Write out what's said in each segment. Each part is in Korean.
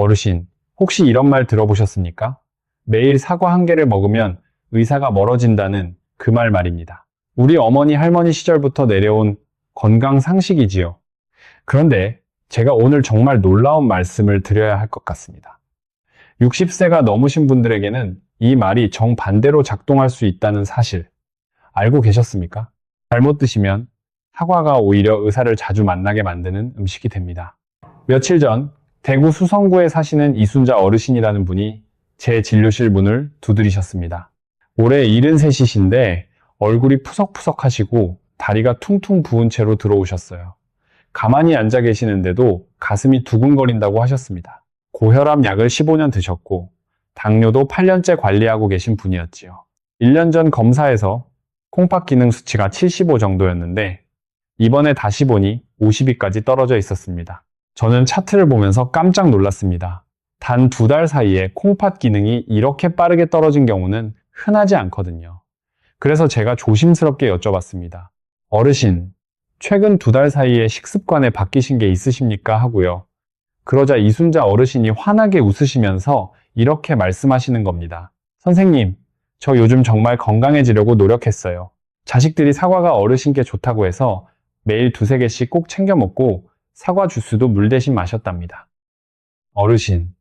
어르신, 혹시 이런 말 들어보셨습니까? 매일 사과 한 개를 먹으면 의사가 멀어진다는 그 말 말입니다. 우리 어머니 할머니 시절부터 내려온 건강 상식이지요. 그런데 제가 오늘 정말 놀라운 말씀을 드려야 할 것 같습니다. 60세가 넘으신 분들에게는 이 말이 정반대로 작동할 수 있다는 사실 알고 계셨습니까? 잘못 드시면 사과가 오히려 의사를 자주 만나게 만드는 음식이 됩니다. 며칠 전 대구 수성구에 사시는 이순자 어르신이라는 분이 제 진료실 문을 두드리셨습니다. 올해 73이신데 얼굴이 푸석푸석하시고 다리가 퉁퉁 부은 채로 들어오셨어요. 가만히 앉아 계시는데도 가슴이 두근거린다고 하셨습니다. 고혈압 약을 15년 드셨고 당뇨도 8년째 관리하고 계신 분이었지요. 1년 전 검사에서 콩팥 기능 수치가 75 정도였는데 이번에 다시 보니 50위까지 떨어져 있었습니다. 저는 차트를 보면서 깜짝 놀랐습니다. 단 2달 사이에 콩팥 기능이 이렇게 빠르게 떨어진 경우는 흔하지 않거든요. 그래서 제가 조심스럽게 여쭤봤습니다. 어르신, 최근 2달 사이에 식습관에 바뀌신 게 있으십니까? 하고요. 그러자 이순자 어르신이 환하게 웃으시면서 이렇게 말씀하시는 겁니다. 선생님, 저 요즘 정말 건강해지려고 노력했어요. 자식들이 사과가 어르신께 좋다고 해서 매일 2-3개씩 꼭 챙겨 먹고 사과 주스도 물 대신 마셨답니다. 어르신,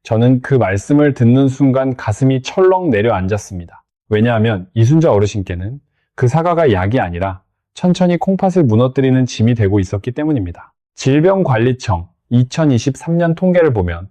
저는 그 말씀을 듣는 순간 가슴이 철렁 내려앉았습니다. 왜냐하면 이순자 어르신께는 그 사과가 약이 아니라 천천히 콩팥을 무너뜨리는 짐이 되고 있었기 때문입니다. 질병관리청 2023년 통계를 보면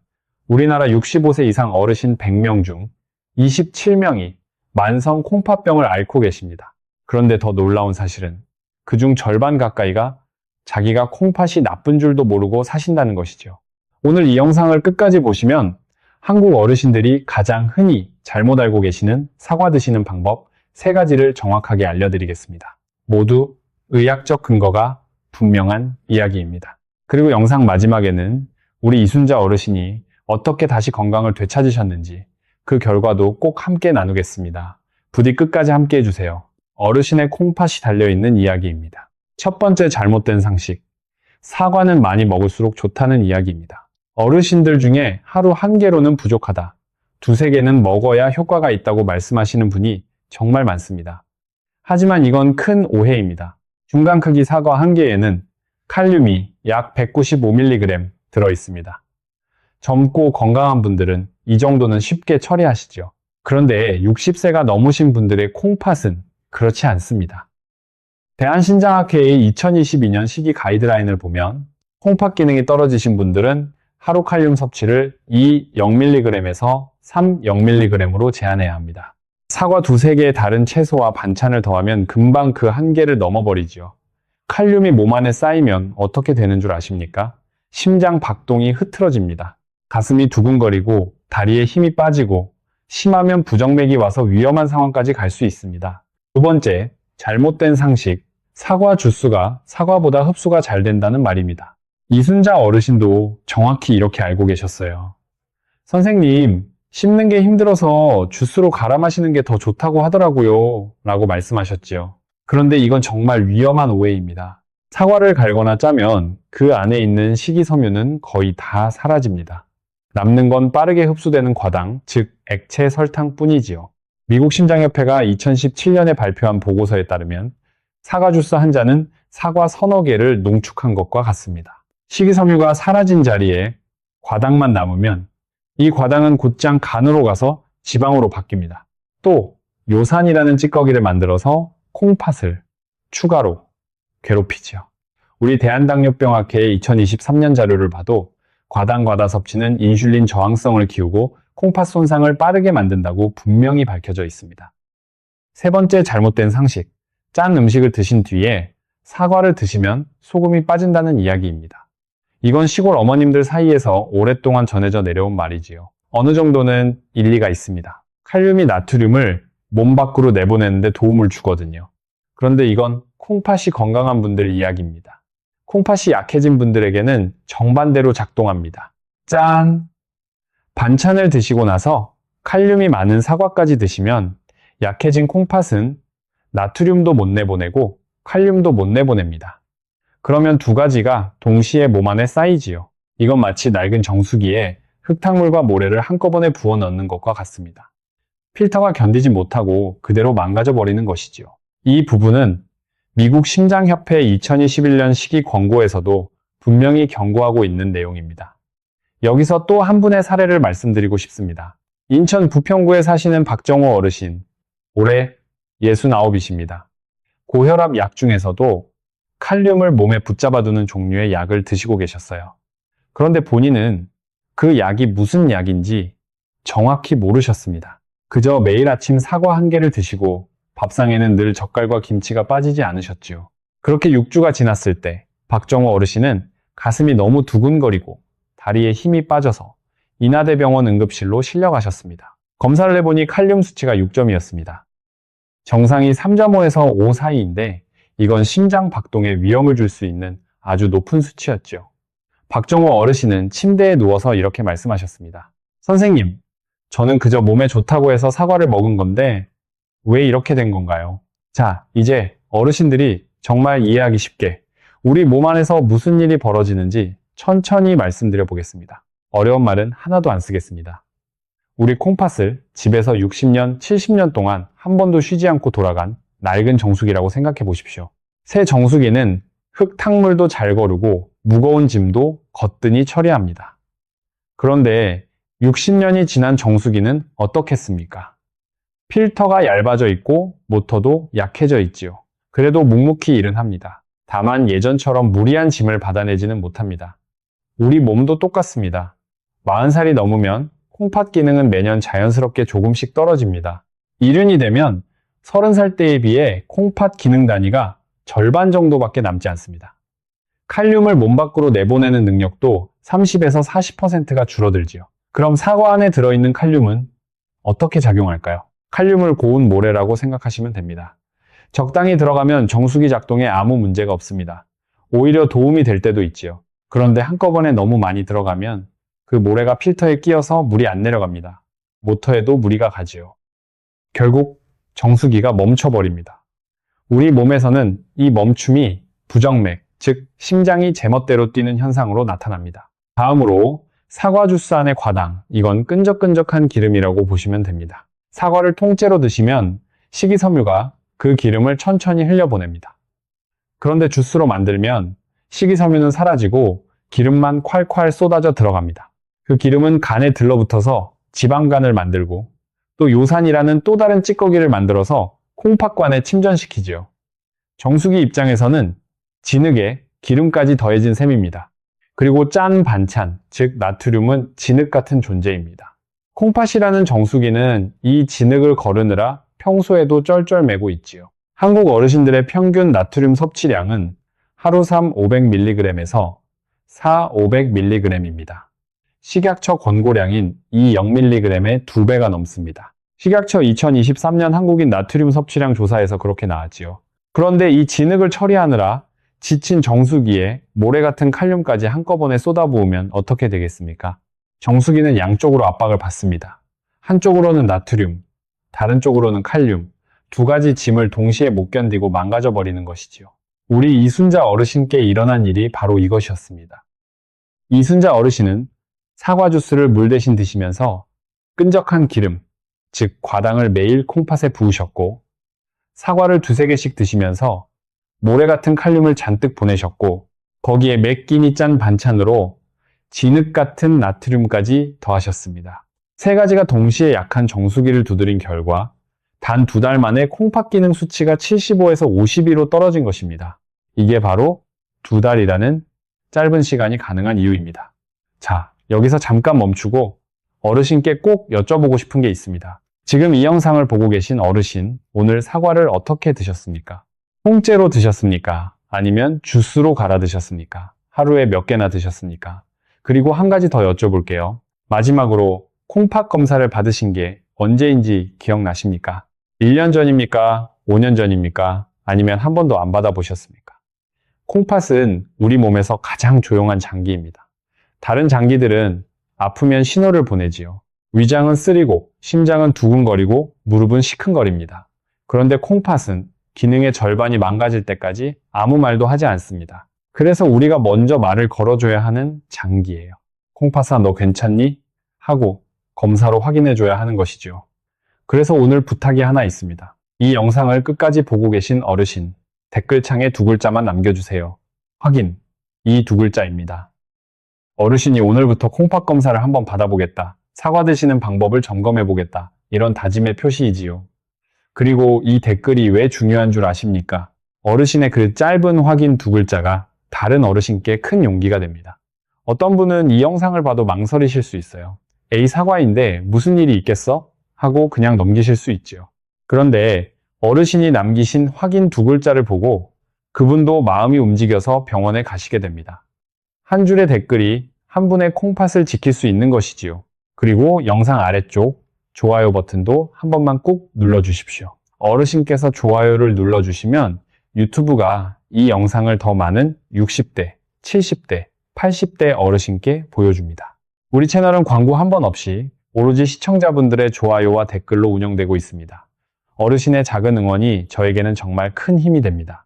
우리나라 65세 이상 어르신 100명 중 27명이 만성 콩팥병을 앓고 계십니다. 그런데 더 놀라운 사실은 그중 절반 가까이가 자기가 콩팥이 나쁜 줄도 모르고 사신다는 것이죠. 오늘 이 영상을 끝까지 보시면 한국 어르신들이 가장 흔히 잘못 알고 계시는 사과 드시는 방법 3가지를 정확하게 알려드리겠습니다. 모두 의학적 근거가 분명한 이야기입니다. 그리고 영상 마지막에는 우리 이순자 어르신이 어떻게 다시 건강을 되찾으셨는지 그 결과도 꼭 함께 나누겠습니다. 부디 끝까지 함께 해주세요. 어르신의 콩팥이 달려있는 이야기입니다. 첫 번째 잘못된 상식. 사과는 많이 먹을수록 좋다는 이야기입니다. 어르신들 중에 하루 1개로는 부족하다. 2-3개는 먹어야 효과가 있다고 말씀하시는 분이 정말 많습니다. 하지만 이건 큰 오해입니다. 중간 크기 사과 1개에는 칼륨이 약 195mg 들어있습니다. 젊고 건강한 분들은 이 정도는 쉽게 처리하시죠. 그런데 60세가 넘으신 분들의 콩팥은 그렇지 않습니다. 대한신장학회의 2022년 식이 가이드라인을 보면 콩팥 기능이 떨어지신 분들은 하루 칼륨 섭취를 2-0mg에서 3-0mg으로 제한해야 합니다. 사과 2-3개의 다른 채소와 반찬을 더하면 금방 그 한계를 넘어버리죠. 칼륨이 몸 안에 쌓이면 어떻게 되는 줄 아십니까? 심장 박동이 흐트러집니다. 가슴이 두근거리고 다리에 힘이 빠지고 심하면 부정맥이 와서 위험한 상황까지 갈 수 있습니다. 두 번째, 잘못된 상식. 사과 주스가 사과보다 흡수가 잘 된다는 말입니다. 이순자 어르신도 정확히 이렇게 알고 계셨어요. 선생님, 씹는 게 힘들어서 주스로 갈아 마시는 게 더 좋다고 하더라고요. 라고 말씀하셨지요. 그런데 이건 정말 위험한 오해입니다. 사과를 갈거나 짜면 그 안에 있는 식이섬유는 거의 다 사라집니다. 남는 건 빠르게 흡수되는 과당, 즉 액체 설탕 뿐이지요. 미국 심장협회가 2017년에 발표한 보고서에 따르면 사과 주스 한 잔은 사과 서너 개를 농축한 것과 같습니다. 식이섬유가 사라진 자리에 과당만 남으면 이 과당은 곧장 간으로 가서 지방으로 바뀝니다. 또 요산이라는 찌꺼기를 만들어서 콩팥을 추가로 괴롭히죠. 우리 대한당뇨병학회의 2023년 자료를 봐도 과당 과다 섭취는 인슐린 저항성을 키우고 콩팥 손상을 빠르게 만든다고 분명히 밝혀져 있습니다. 세 번째 잘못된 상식. 짠 음식을 드신 뒤에 사과를 드시면 소금이 빠진다는 이야기입니다. 이건 시골 어머님들 사이에서 오랫동안 전해져 내려온 말이지요. 어느 정도는 일리가 있습니다. 칼륨이 나트륨을 몸 밖으로 내보내는데 도움을 주거든요. 그런데 이건 콩팥이 건강한 분들 이야기입니다. 콩팥이 약해진 분들에게는 정반대로 작동합니다. 짠! 반찬을 드시고 나서 칼륨이 많은 사과까지 드시면 약해진 콩팥은 나트륨도 못 내보내고 칼륨도 못 내보냅니다. 그러면 2가지가 동시에 몸 안에 쌓이지요. 이건 마치 낡은 정수기에 흙탕물과 모래를 한꺼번에 부어 넣는 것과 같습니다. 필터가 견디지 못하고 그대로 망가져 버리는 것이지요. 이 부분은 미국 심장협회 2021년 시기 권고에서도 분명히 경고하고 있는 내용입니다. 여기서 또 한 분의 사례를 말씀드리고 싶습니다. 인천 부평구에 사시는 박정호 어르신, 올해 69이십니다. 고혈압 약 중에서도 칼륨을 몸에 붙잡아두는 종류의 약을 드시고 계셨어요. 그런데 본인은 그 약이 무슨 약인지 정확히 모르셨습니다. 그저 매일 아침 사과 한 개를 드시고 밥상에는 늘 젓갈과 김치가 빠지지 않으셨지요. 그렇게 6주가 지났을 때 박정호 어르신은 가슴이 너무 두근거리고 다리에 힘이 빠져서 인하대병원 응급실로 실려가셨습니다. 검사를 해보니 칼륨 수치가 6점이었습니다. 정상이 3.5에서 5 사이인데 이건 심장 박동에 위험을 줄 수 있는 아주 높은 수치였죠. 박정호 어르신은 침대에 누워서 이렇게 말씀하셨습니다. 선생님, 저는 그저 몸에 좋다고 해서 사과를 먹은 건데 왜 이렇게 된 건가요? 자, 이제 어르신들이 정말 이해하기 쉽게 우리 몸 안에서 무슨 일이 벌어지는지 천천히 말씀드려 보겠습니다. 어려운 말은 하나도 안 쓰겠습니다. 우리 콩팥을 집에서 60년, 70년 동안 한 번도 쉬지 않고 돌아간 낡은 정수기라고 생각해 보십시오. 새 정수기는 흙탕물도 잘 거르고 무거운 짐도 거뜬히 처리합니다. 그런데 60년이 지난 정수기는 어떻겠습니까? 필터가 얇아져 있고 모터도 약해져 있지요. 그래도 묵묵히 일은 합니다. 다만 예전처럼 무리한 짐을 받아내지는 못합니다. 우리 몸도 똑같습니다. 40살이 넘으면 콩팥 기능은 매년 자연스럽게 조금씩 떨어집니다. 이른이 되면 30살 때에 비해 콩팥 기능 단위가 절반 정도밖에 남지 않습니다. 칼륨을 몸 밖으로 내보내는 능력도 30에서 40%가 줄어들지요. 그럼 사과 안에 들어있는 칼륨은 어떻게 작용할까요? 칼륨을 고운 모래라고 생각하시면 됩니다. 적당히 들어가면 정수기 작동에 아무 문제가 없습니다. 오히려 도움이 될 때도 있지요. 그런데 한꺼번에 너무 많이 들어가면 그 모래가 필터에 끼어서 물이 안 내려갑니다. 모터에도 무리가 가지요. 결국 정수기가 멈춰버립니다. 우리 몸에서는 이 멈춤이 부정맥, 즉 심장이 제멋대로 뛰는 현상으로 나타납니다. 다음으로 사과 주스 안의 과당, 이건 끈적끈적한 기름이라고 보시면 됩니다. 사과를 통째로 드시면 식이섬유가 그 기름을 천천히 흘려보냅니다. 그런데 주스로 만들면 식이섬유는 사라지고 기름만 콸콸 쏟아져 들어갑니다. 그 기름은 간에 들러붙어서 지방간을 만들고 또 요산이라는 또 다른 찌꺼기를 만들어서 콩팥관에 침전시키지요. 정수기 입장에서는 진흙에 기름까지 더해진 셈입니다. 그리고 짠 반찬, 즉 나트륨은 진흙 같은 존재입니다. 콩팥이라는 정수기는 이 진흙을 거르느라 평소에도 쩔쩔매고 있지요. 한국 어르신들의 평균 나트륨 섭취량은 하루 3 500mg에서 4 500mg입니다. 식약처 권고량인 2 0mg의 2배가 넘습니다. 식약처 2023년 한국인 나트륨 섭취량 조사에서 그렇게 나왔지요. 그런데 이 진흙을 처리하느라 지친 정수기에 모래 같은 칼륨까지 한꺼번에 쏟아부으면 어떻게 되겠습니까? 정수기는 양쪽으로 압박을 받습니다. 한쪽으로는 나트륨, 다른 쪽으로는 칼륨, 두 가지 짐을 동시에 못 견디고 망가져 버리는 것이지요. 우리 이순자 어르신께 일어난 일이 바로 이것이었습니다. 이순자 어르신은 사과 주스를 물 대신 드시면서 끈적한 기름, 즉 과당을 매일 콩팥에 부으셨고 사과를 2~3개씩 드시면서 모래 같은 칼륨을 잔뜩 보내셨고 거기에 몇 끼니 짠 반찬으로 진흙 같은 나트륨까지 더하셨습니다. 3가지가 동시에 약한 정수기를 두드린 결과 단 2달 만에 콩팥 기능 수치가 75에서 52로 떨어진 것입니다. 이게 바로 2달이라는 짧은 시간이 가능한 이유입니다. 자, 여기서 잠깐 멈추고 어르신께 꼭 여쭤보고 싶은 게 있습니다. 지금 이 영상을 보고 계신 어르신, 오늘 사과를 어떻게 드셨습니까? 통째로 드셨습니까? 아니면 주스로 갈아 드셨습니까? 하루에 몇 개나 드셨습니까? 그리고 한 가지 더 여쭤볼게요. 마지막으로 콩팥 검사를 받으신 게 언제인지 기억나십니까? 1년 전입니까? 5년 전입니까? 아니면 한 번도 안 받아보셨습니까? 콩팥은 우리 몸에서 가장 조용한 장기입니다. 다른 장기들은 아프면 신호를 보내지요. 위장은 쓰리고, 심장은 두근거리고, 무릎은 시큰거립니다. 그런데 콩팥은 기능의 절반이 망가질 때까지 아무 말도 하지 않습니다. 그래서 우리가 먼저 말을 걸어줘야 하는 장기예요. 콩팥아, 너 괜찮니? 하고 검사로 확인해줘야 하는 것이죠. 그래서 오늘 부탁이 하나 있습니다. 이 영상을 끝까지 보고 계신 어르신, 댓글창에 두 글자만 남겨주세요. 확인. 이 두 글자입니다. 어르신이 오늘부터 콩팥 검사를 한번 받아보겠다. 사과 드시는 방법을 점검해보겠다. 이런 다짐의 표시이지요. 그리고 이 댓글이 왜 중요한 줄 아십니까? 어르신의 그 짧은 확인 두 글자가 다른 어르신께 큰 용기가 됩니다. 어떤 분은 이 영상을 봐도 망설이실 수 있어요. 에이, 사과인데 무슨 일이 있겠어? 하고 그냥 넘기실 수 있지요. 그런데 어르신이 남기신 확인 두 글자를 보고 그분도 마음이 움직여서 병원에 가시게 됩니다. 한 줄의 댓글이 한 분의 콩팥을 지킬 수 있는 것이지요. 그리고 영상 아래쪽 좋아요 버튼도 한 번만 꾹 눌러주십시오. 어르신께서 좋아요를 눌러주시면 유튜브가 이 영상을 더 많은 60대, 70대, 80대 어르신께 보여줍니다. 우리 채널은 광고 한 번 없이 오로지 시청자분들의 좋아요와 댓글로 운영되고 있습니다. 어르신의 작은 응원이 저에게는 정말 큰 힘이 됩니다.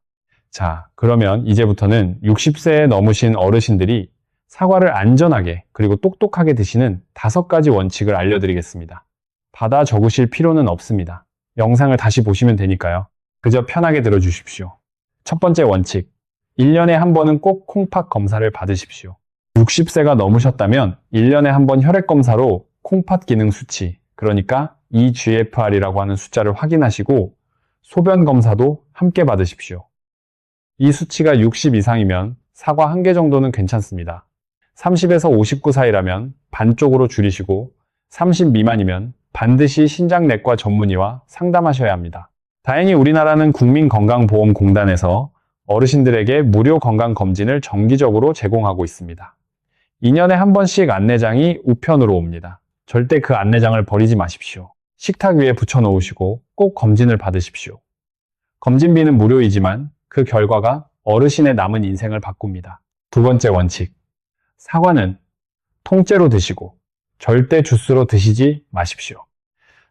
자, 그러면 이제부터는 60세에 넘으신 어르신들이 사과를 안전하게 그리고 똑똑하게 드시는 5가지 원칙을 알려드리겠습니다. 받아 적으실 필요는 없습니다. 영상을 다시 보시면 되니까요. 그저 편하게 들어주십시오. 첫 번째 원칙, 1년에 한 번은 꼭 콩팥 검사를 받으십시오. 60세가 넘으셨다면 1년에 한 번 혈액검사로 콩팥 기능 수치, 그러니까 eGFR이라고 하는 숫자를 확인하시고 소변 검사도 함께 받으십시오. 이 수치가 60 이상이면 사과 1개 정도는 괜찮습니다. 30에서 59 사이라면 반쪽으로 줄이시고 30 미만이면 반드시 신장내과 전문의와 상담하셔야 합니다. 다행히 우리나라는 국민건강보험공단에서 어르신들에게 무료 건강검진을 정기적으로 제공하고 있습니다. 2년에 한 번씩 안내장이 우편으로 옵니다. 절대 그 안내장을 버리지 마십시오. 식탁 위에 붙여놓으시고 꼭 검진을 받으십시오. 검진비는 무료이지만 그 결과가 어르신의 남은 인생을 바꿉니다. 두 번째 원칙, 사과는 통째로 드시고 절대 주스로 드시지 마십시오.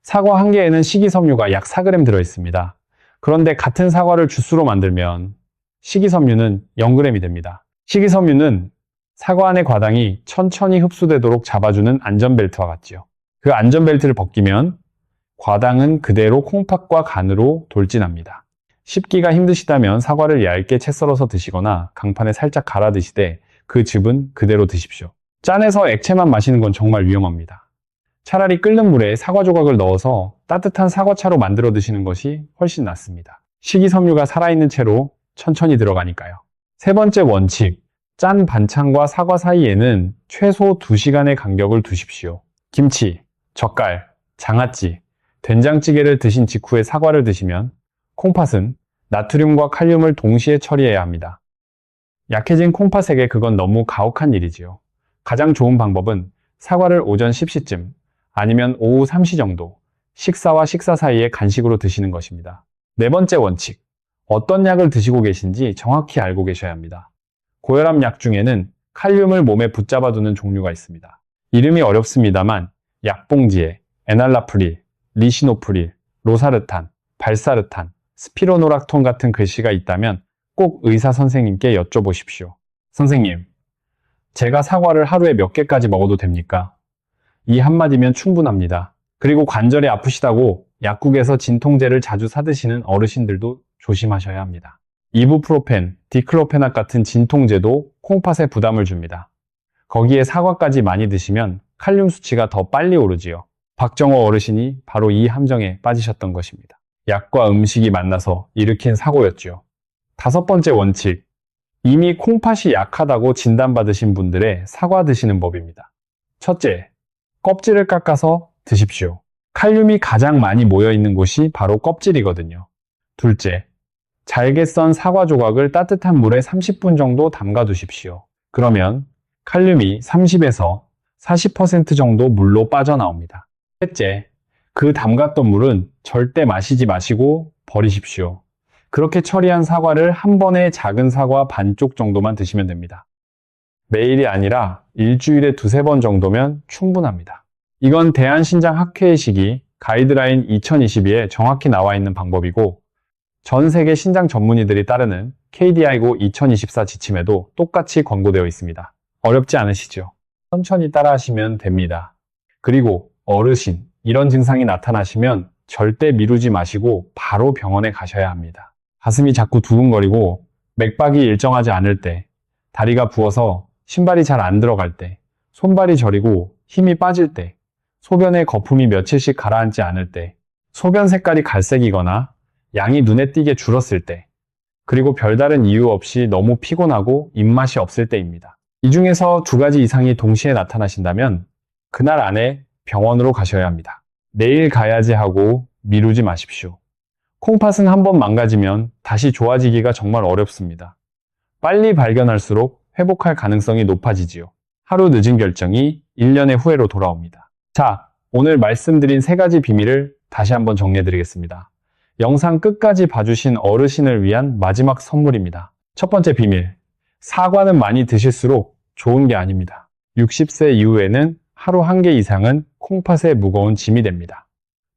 사과 한 개에는 식이섬유가 약 4g 들어있습니다. 그런데 같은 사과를 주스로 만들면 식이섬유는 0g이 됩니다. 식이섬유는 사과 안의 과당이 천천히 흡수되도록 잡아주는 안전벨트와 같지요. 그 안전벨트를 벗기면 과당은 그대로 콩팥과 간으로 돌진합니다. 씹기가 힘드시다면 사과를 얇게 채 썰어서 드시거나 강판에 살짝 갈아 드시되 그 즙은 그대로 드십시오. 짠해서 액체만 마시는 건 정말 위험합니다. 차라리 끓는 물에 사과 조각을 넣어서 따뜻한 사과차로 만들어 드시는 것이 훨씬 낫습니다. 식이섬유가 살아있는 채로 천천히 들어가니까요. 세 번째 원칙, 짠 반찬과 사과 사이에는 최소 2시간의 간격을 두십시오. 김치, 젓갈, 장아찌, 된장찌개를 드신 직후에 사과를 드시면 콩팥은 나트륨과 칼륨을 동시에 처리해야 합니다. 약해진 콩팥에게 그건 너무 가혹한 일이지요. 가장 좋은 방법은 사과를 오전 10시쯤 아니면 오후 3시 정도 식사와 식사 사이에 간식으로 드시는 것입니다. 네 번째 원칙, 어떤 약을 드시고 계신지 정확히 알고 계셔야 합니다. 고혈압 약 중에는 칼륨을 몸에 붙잡아두는 종류가 있습니다. 이름이 어렵습니다만 약봉지에 에날라프릴, 리시노프릴, 로사르탄, 발사르탄, 스피로노락톤 같은 글씨가 있다면 꼭 의사 선생님께 여쭤보십시오. 선생님, 제가 사과를 하루에 몇 개까지 먹어도 됩니까? 이 한마디면 충분합니다. 그리고 관절이 아프시다고 약국에서 진통제를 자주 사드시는 어르신들도 조심하셔야 합니다. 이부프로펜, 디클로페낙 같은 진통제도 콩팥에 부담을 줍니다. 거기에 사과까지 많이 드시면 칼륨 수치가 더 빨리 오르지요. 박정호 어르신이 바로 이 함정에 빠지셨던 것입니다. 약과 음식이 만나서 일으킨 사고였죠. 5번째 원칙, 이미 콩팥이 약하다고 진단받으신 분들의 사과 드시는 법입니다. 첫째, 껍질을 깎아서 드십시오. 칼륨이 가장 많이 모여있는 곳이 바로 껍질이거든요. 둘째, 잘게 썬 사과 조각을 따뜻한 물에 30분 정도 담가 두십시오. 그러면 칼륨이 30에서 40% 정도 물로 빠져나옵니다. 셋째, 그 담갔던 물은 절대 마시지 마시고 버리십시오. 그렇게 처리한 사과를 한 번에 작은 사과 반쪽 정도만 드시면 됩니다. 매일이 아니라 일주일에 2-3번 정도면 충분합니다. 이건 대한신장학회의식이 가이드라인 2022에 정확히 나와 있는 방법이고 전 세계 신장 전문의들이 따르는 KDIGO 2024 지침에도 똑같이 권고되어 있습니다. 어렵지 않으시죠? 천천히 따라하시면 됩니다. 그리고 어르신, 이런 증상이 나타나시면 절대 미루지 마시고 바로 병원에 가셔야 합니다. 가슴이 자꾸 두근거리고 맥박이 일정하지 않을 때, 다리가 부어서 신발이 잘 안 들어갈 때, 손발이 저리고 힘이 빠질 때, 소변에 거품이 며칠씩 가라앉지 않을 때, 소변 색깔이 갈색이거나 양이 눈에 띄게 줄었을 때, 그리고 별다른 이유 없이 너무 피곤하고 입맛이 없을 때입니다. 이 중에서 2가지 이상이 동시에 나타나신다면 그날 안에 병원으로 가셔야 합니다. 내일 가야지 하고 미루지 마십시오. 콩팥은 한번 망가지면 다시 좋아지기가 정말 어렵습니다. 빨리 발견할수록 회복할 가능성이 높아지지요. 하루 늦은 결정이 1년의 후회로 돌아옵니다. 자, 오늘 말씀드린 3가지 비밀을 다시 한번 정리해드리겠습니다. 영상 끝까지 봐주신 어르신을 위한 마지막 선물입니다. 첫 번째 비밀, 사과는 많이 드실수록 좋은 게 아닙니다. 60세 이후에는 하루 1개 이상은 콩팥에 무거운 짐이 됩니다.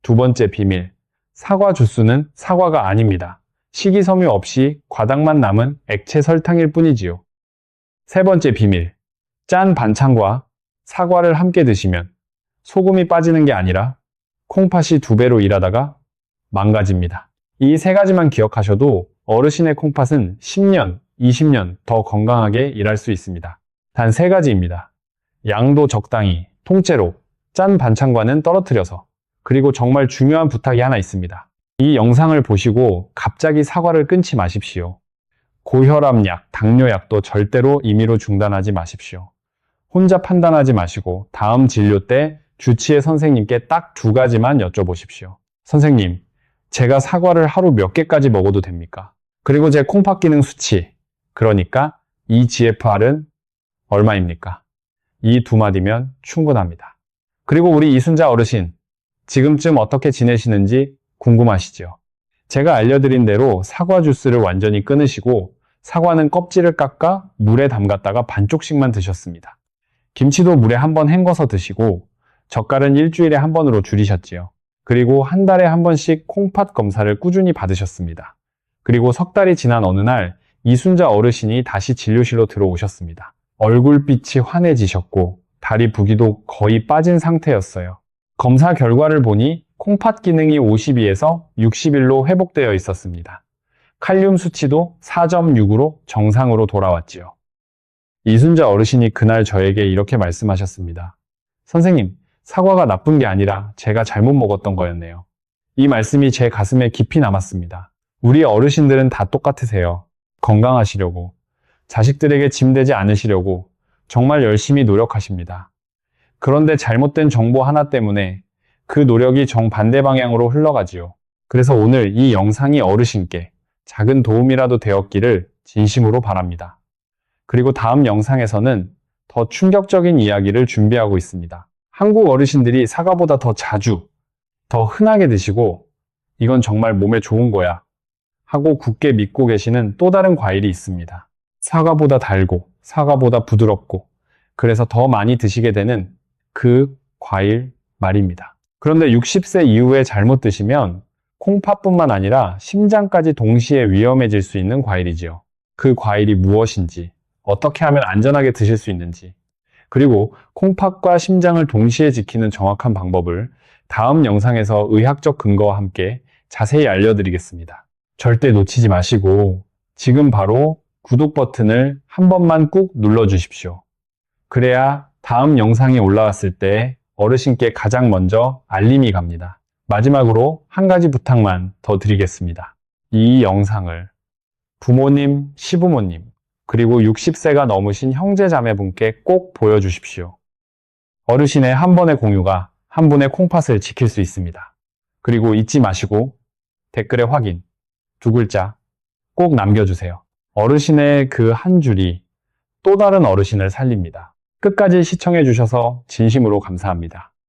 두 번째 비밀, 사과 주스는 사과가 아닙니다. 식이섬유 없이 과당만 남은 액체 설탕일 뿐이지요. 세 번째 비밀, 짠 반찬과 사과를 함께 드시면 소금이 빠지는 게 아니라 콩팥이 2배로 일하다가 망가집니다. 이 3가지만 기억하셔도 어르신의 콩팥은 10년, 20년 더 건강하게 일할 수 있습니다. 단 3가지입니다. 양도 적당히, 통째로, 짠 반찬과는 떨어뜨려서, 그리고 정말 중요한 부탁이 하나 있습니다. 이 영상을 보시고 갑자기 사과를 끊지 마십시오. 고혈압약, 당뇨약도 절대로 임의로 중단하지 마십시오. 혼자 판단하지 마시고 다음 진료 때 주치의 선생님께 딱 2가지만 여쭤보십시오. 선생님, 제가 사과를 하루 몇 개까지 먹어도 됩니까? 그리고 제 콩팥 기능 수치, 그러니까 eGFR은 얼마입니까? 이 2마디면 충분합니다. 그리고 우리 이순자 어르신, 지금쯤 어떻게 지내시는지 궁금하시죠? 제가 알려드린 대로 사과 주스를 완전히 끊으시고 사과는 껍질을 깎아 물에 담갔다가 반쪽씩만 드셨습니다. 김치도 물에 한번 헹궈서 드시고 젓갈은 일주일에 한 번으로 줄이셨지요. 그리고 한 달에 한 번씩 콩팥 검사를 꾸준히 받으셨습니다. 그리고 3달이 지난 어느 날 이순자 어르신이 다시 진료실로 들어오셨습니다. 얼굴빛이 환해지셨고 다리 부기도 거의 빠진 상태였어요. 검사 결과를 보니 콩팥 기능이 52에서 60일로 회복되어 있었습니다. 칼륨 수치도 4.6으로 정상으로 돌아왔지요. 이순자 어르신이 그날 저에게 이렇게 말씀하셨습니다. 선생님, 사과가 나쁜 게 아니라 제가 잘못 먹었던 거였네요. 이 말씀이 제 가슴에 깊이 남았습니다. 우리 어르신들은 다 똑같으세요. 건강하시려고, 자식들에게 짐되지 않으시려고 정말 열심히 노력하십니다. 그런데 잘못된 정보 하나 때문에 그 노력이 정반대 방향으로 흘러가지요. 그래서 오늘 이 영상이 어르신께 작은 도움이라도 되었기를 진심으로 바랍니다. 그리고 다음 영상에서는 더 충격적인 이야기를 준비하고 있습니다. 한국 어르신들이 사과보다 더 자주, 더 흔하게 드시고 이건 정말 몸에 좋은 거야 하고 굳게 믿고 계시는 또 다른 과일이 있습니다. 사과보다 달고, 사과보다 부드럽고, 그래서 더 많이 드시게 되는 그 과일 말입니다. 그런데 60세 이후에 잘못 드시면 콩팥뿐만 아니라 심장까지 동시에 위험해질 수 있는 과일이지요. 그 과일이 무엇인지, 어떻게 하면 안전하게 드실 수 있는지, 그리고 콩팥과 심장을 동시에 지키는 정확한 방법을 다음 영상에서 의학적 근거와 함께 자세히 알려드리겠습니다. 절대 놓치지 마시고 지금 바로 구독 버튼을 한 번만 꾹 눌러주십시오. 그래야 다음 영상이 올라왔을 때 어르신께 가장 먼저 알림이 갑니다. 마지막으로 한 가지 부탁만 더 드리겠습니다. 이 영상을 부모님, 시부모님, 그리고 60세가 넘으신 형제자매분께 꼭 보여주십시오. 어르신의 한 번의 공유가 한 분의 콩팥을 지킬 수 있습니다. 그리고 잊지 마시고 댓글에 확인, 2글자 꼭 남겨주세요. 어르신의 그 한 줄이 또 다른 어르신을 살립니다. 끝까지 시청해주셔서 진심으로 감사합니다.